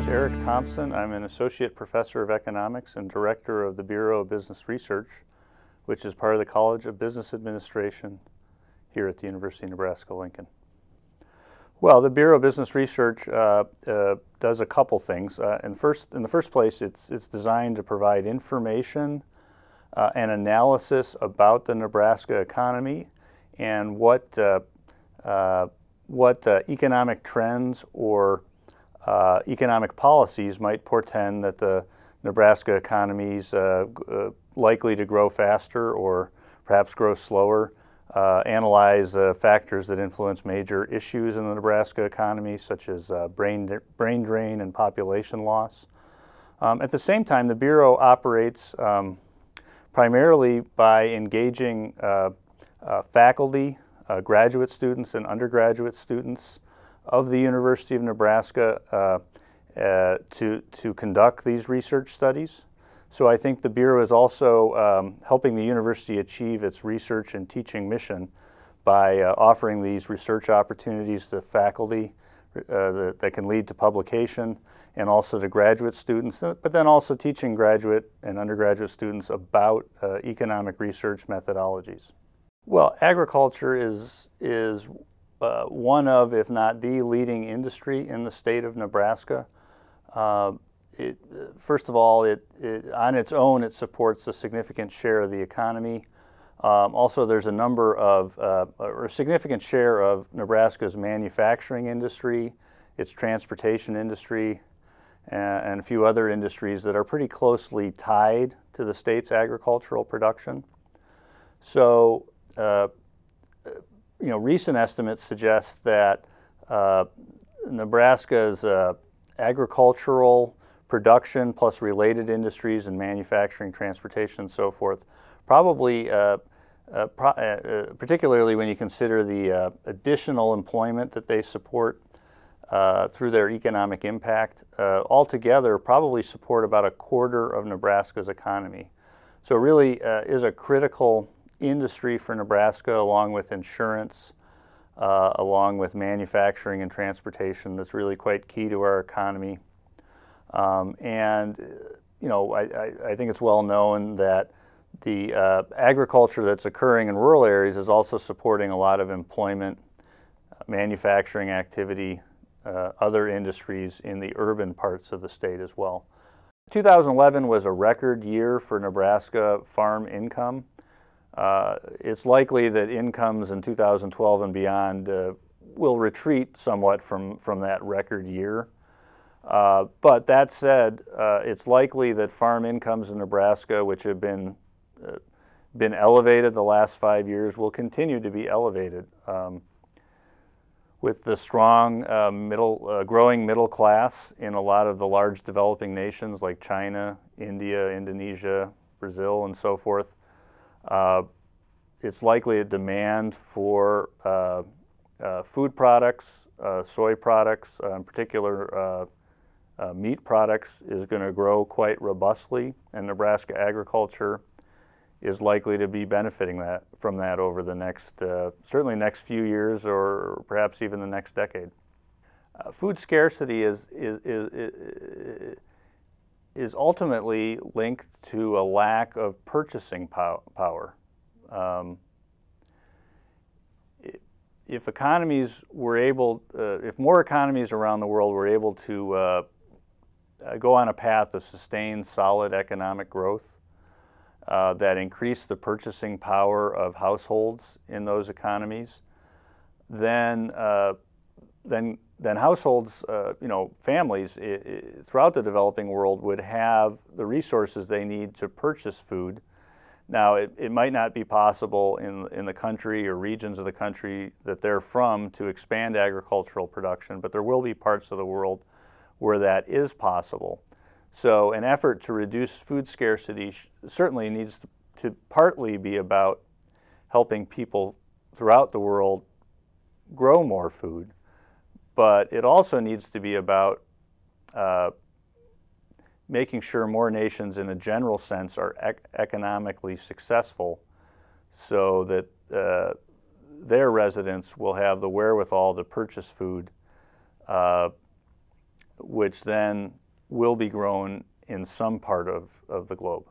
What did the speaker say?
is Eric Thompson. I'm an associate professor of economics and director of the Bureau of Business Research, which is part of the College of Business Administration here at the University of Nebraska-Lincoln. Well, the Bureau of Business Research does a couple things. In the first place, it's designed to provide information and analysis about the Nebraska economy and what economic trends or economic policies might portend that the Nebraska economy is likely to grow faster or perhaps grow slower. Analyze factors that influence major issues in the Nebraska economy, such as brain drain and population loss. At the same time, the Bureau operates primarily by engaging faculty, graduate students and undergraduate students of the University of Nebraska to conduct these research studies. So I think the Bureau is also helping the university achieve its research and teaching mission by offering these research opportunities to faculty that can lead to publication, and also to graduate students, but then also teaching graduate and undergraduate students about economic research methodologies. Well, agriculture is one of, if not the leading industry in the state of Nebraska. First of all, on its own, it supports a significant share of the economy. Also, there's a number of, or a significant share of Nebraska's manufacturing industry, its transportation industry, and a few other industries that are pretty closely tied to the state's agricultural production. So, recent estimates suggest that Nebraska's agricultural production plus related industries and manufacturing, transportation, and so forth, probably, particularly when you consider the additional employment that they support through their economic impact, altogether probably support about a quarter of Nebraska's economy. So it really is a critical industry for Nebraska, along with insurance, along with manufacturing and transportation, that's really quite key to our economy. I think it's well known that the agriculture that's occurring in rural areas is also supporting a lot of employment, manufacturing activity, other industries in the urban parts of the state as well. 2011 was a record year for Nebraska farm income. It's likely that incomes in 2012 and beyond will retreat somewhat from that record year. But that said, it's likely that farm incomes in Nebraska, which have been elevated the last 5 years, will continue to be elevated. With the strong growing middle class in a lot of the large developing nations like China, India, Indonesia, Brazil, and so forth, it's likely a demand for food products, soy products, in particular meat products, is going to grow quite robustly, and Nebraska agriculture is likely to be benefiting from that over the next, certainly next few years, or perhaps even the next decade. Food scarcity is ultimately linked to a lack of purchasing power. If economies were able, if more economies around the world were able to go on a path of sustained, solid economic growth that increased the purchasing power of households in those economies, then households, families throughout the developing world would have the resources they need to purchase food. Now, it might not be possible in the country or regions of the country that they're from to expand agricultural production, but there will be parts of the world where that is possible. So an effort to reduce food scarcity certainly needs to partly be about helping people throughout the world grow more food, but it also needs to be about making sure more nations in a general sense are economically successful, so that their residents will have the wherewithal to purchase food which then will be grown in some part of the globe.